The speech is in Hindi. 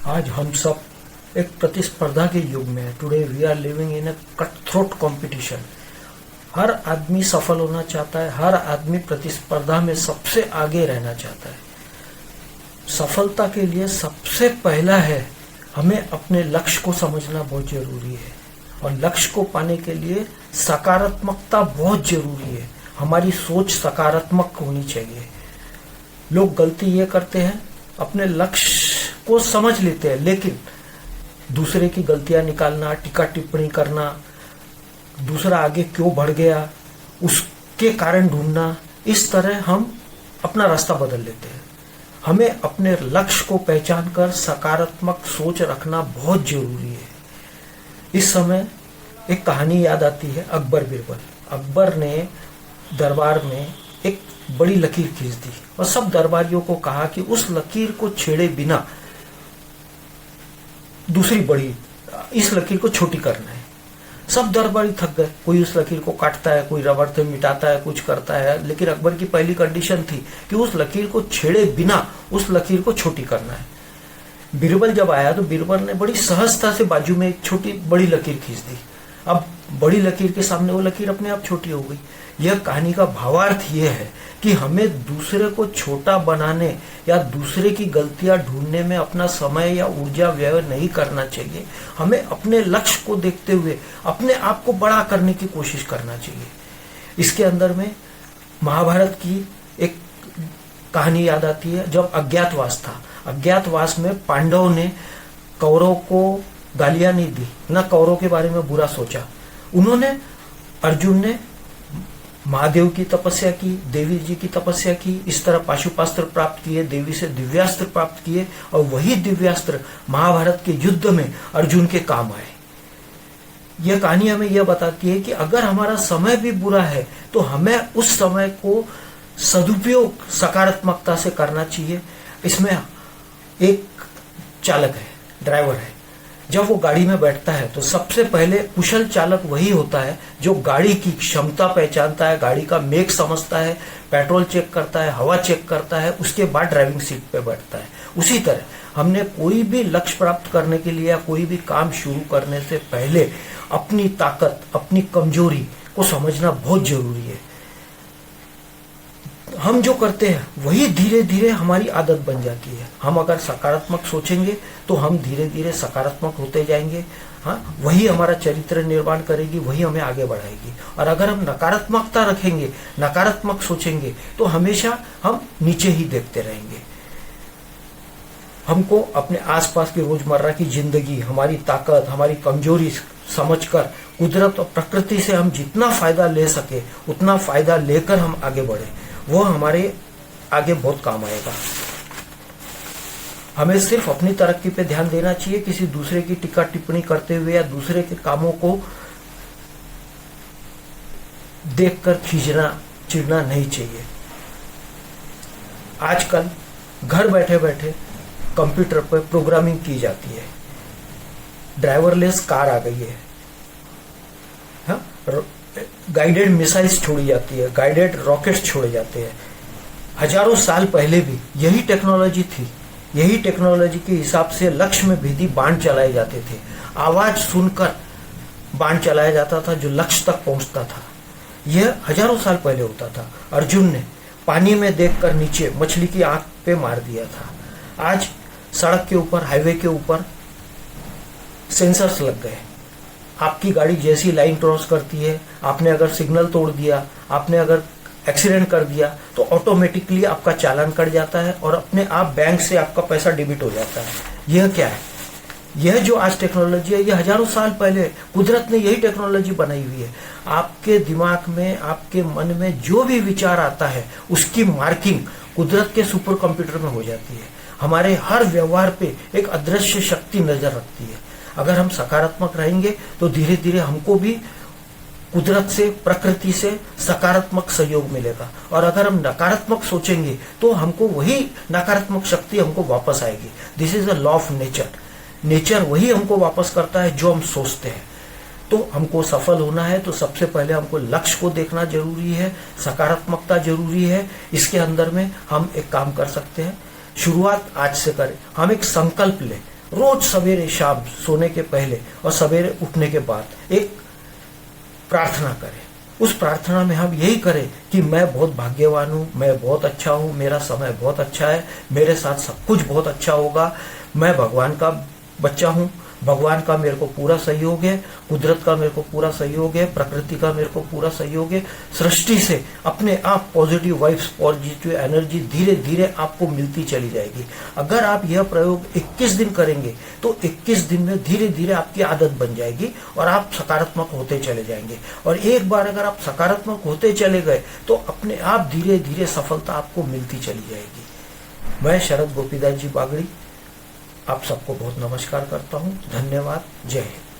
आज हम सब एक प्रतिस्पर्धा के युग में है। Today we are living in a cut throat competition. हर आदमी सफल होना चाहता है, हर आदमी प्रतिस्पर्धा में सबसे आगे रहना चाहता है। सफलता के लिए सबसे पहला है हमें अपने लक्ष्य को समझना बहुत जरूरी है, और लक्ष्य को पाने के लिए सकारात्मकता बहुत जरूरी है। हमारी सोच सकारात्मक होनी चाहिए। लोग गलती ये करते हैं, अपने लक्ष्य को समझ लेते हैं लेकिन दूसरे की गलतियां निकालना, टीका टिप्पणी करना, दूसरा आगे क्यों बढ़ गया उसके कारण ढूंढना, इस तरह हम अपना रास्ता बदल लेते हैं। हमें अपने लक्ष्य को पहचान कर सकारात्मक सोच रखना बहुत जरूरी है। इस समय एक कहानी याद आती है, अकबर बीरबल। अकबर ने दरबार में एक बड़ी लकीर खींच दी और सब दरबारियों को कहा कि उस लकीर को छेड़े बिना दूसरी बड़ी, इस लकीर को छोटी करना है। सब दरबारी थक गए, कोई उस लकीर को काटता है, कोई रबड़ से मिटाता है, कुछ करता है, लेकिन अकबर की पहली कंडीशन थी कि उस लकीर को छेड़े बिना उस लकीर को छोटी करना है। बीरबल जब आया तो बीरबल ने बड़ी सहजता से बाजू में एक छोटी बड़ी लकीर खींच दी। अब बड़ी लकीर के सामने वो लकीर अपने आप छोटी हो गई। यह कहानी का भावार्थ यह है कि हमें दूसरे को छोटा बनाने या दूसरे की गलतियां ढूंढने में अपना समय या ऊर्जा व्यय नहीं करना चाहिए। हमें अपने लक्ष्य को देखते हुए अपने आप को बड़ा करने की कोशिश करना चाहिए। इसके अंदर में महाभारत की एक कहानी याद आती है, जब अज्ञातवास था। अज्ञातवास में पांडवों ने कौरव को गालियां नहीं दी, न कौरव के बारे में बुरा सोचा। उन्होंने, अर्जुन ने महादेव की तपस्या की, देवी जी की तपस्या की, इस तरह पाशुपास्त्र प्राप्त किए, देवी से दिव्यास्त्र प्राप्त किए, और वही दिव्यास्त्र महाभारत के युद्ध में अर्जुन के काम आए। यह कहानी हमें यह बताती है कि अगर हमारा समय भी बुरा है तो हमें उस समय को सदुपयोग सकारात्मकता से करना चाहिए। इसमें एक चालक है, ड्राइवर है। जब वो गाड़ी में बैठता है तो सबसे पहले कुशल चालक वही होता है जो गाड़ी की क्षमता पहचानता है, गाड़ी का मेक समझता है, पेट्रोल चेक करता है, हवा चेक करता है, उसके बाद ड्राइविंग सीट पे बैठता है। उसी तरह हमने कोई भी लक्ष्य प्राप्त करने के लिए या कोई भी काम शुरू करने से पहले अपनी ताकत, अपनी कमजोरी को समझना बहुत जरूरी है। हम जो करते हैं वही धीरे धीरे हमारी आदत बन जाती है। हम अगर सकारात्मक सोचेंगे तो हम धीरे धीरे सकारात्मक होते जाएंगे। हाँ, वही हमारा चरित्र निर्माण करेगी, वही हमें आगे बढ़ाएगी। और अगर हम नकारात्मकता रखेंगे, नकारात्मक सोचेंगे तो हमेशा हम नीचे ही देखते रहेंगे। हमको अपने आसपास की रोजमर्रा की जिंदगी, हमारी ताकत, हमारी कमजोरी समझकर कुदरत और प्रकृति से हम जितना फायदा ले सके उतना फायदा लेकर हम आगे बढ़े, वो हमारे आगे बहुत काम आएगा। हमें सिर्फ अपनी तरक्की पे ध्यान देना चाहिए, किसी दूसरे की टीका टिप्पणी करते हुए या दूसरे के कामों को देखकर खींचना चिढ़ना नहीं चाहिए। आजकल घर बैठे बैठे कंप्यूटर पर प्रोग्रामिंग की जाती है, ड्राइवरलेस कार आ गई है, गाइडेड मिसाइल्स छोड़ी जाती है, गाइडेड रॉकेट्स छोड़े जाते हैं। हजारों साल पहले भी यही टेक्नोलॉजी थी। यही टेक्नोलॉजी के हिसाब से लक्ष्य में भेदी बाण चलाए जाते थे। आवाज सुनकर बाण चलाया जाता था जो लक्ष्य तक पहुंचता था। यह हजारों साल पहले होता था। अर्जुन ने पानी में देखकर नीचे मछली की आंख पे मार दिया था। आज सड़क के ऊपर, हाईवे के ऊपर सेंसर्स लग गए। आपकी गाड़ी जैसी लाइन क्रॉस करती है, आपने अगर सिग्नल तोड़ दिया, आपने अगर एक्सीडेंट कर दिया तो ऑटोमेटिकली आपका चालान कट जाता है और अपने आप बैंक से आपका पैसा डेबिट हो जाता है। यह क्या है? यह जो आज टेक्नोलॉजी है, यह हजारों साल पहले कुदरत ने यही टेक्नोलॉजी बनाई हुई है। आपके दिमाग में, आपके मन में जो भी विचार आता है उसकी मार्किंग कुदरत के सुपर कंप्यूटर में हो जाती है। हमारे हर व्यवहार पे एक अदृश्य शक्ति नजर रखती है। अगर हम सकारात्मक रहेंगे तो धीरे धीरे हमको भी कुदरत से, प्रकृति से सकारात्मक सहयोग मिलेगा। और अगर हम नकारात्मक सोचेंगे तो हमको वही नकारात्मक शक्ति हमको वापस आएगी। This is the law of nature. Nature वही हमको वापस करता है जो हम सोचते हैं। तो हमको सफल होना है तो सबसे पहले हमको लक्ष्य को देखना जरूरी है, सकारात्मकता जरूरी है। इसके अंदर में हम एक काम कर सकते हैं, शुरुआत आज से करें। हम एक संकल्प लें, रोज सवेरे शाम सोने के पहले और सवेरे उठने के बाद एक प्रार्थना करें। उस प्रार्थना में हम यही करें कि मैं बहुत भाग्यवान हूँ, मैं बहुत अच्छा हूँ, मेरा समय बहुत अच्छा है, मेरे साथ सब कुछ बहुत अच्छा होगा, मैं भगवान का बच्चा हूँ, भगवान का मेरे को पूरा सहयोग है, कुदरत का मेरे को पूरा सहयोग है, प्रकृति का मेरे को पूरा सहयोग है, सृष्टि से अपने आप पॉजिटिव वाइब्स, पॉजिटिव एनर्जी धीरे धीरे आपको मिलती चली जाएगी। अगर आप यह प्रयोग 21 दिन करेंगे तो 21 दिन में धीरे धीरे आपकी आदत बन जाएगी और आप सकारात्मक होते चले जाएंगे। और एक बार अगर आप सकारात्मक होते चले गए तो अपने आप धीरे धीरे सफलता आपको मिलती चली जाएगी। मैं शरद गोपीदास जी बागड़ी आप सबको बहुत नमस्कार करता हूँ। धन्यवाद। जय हिंद।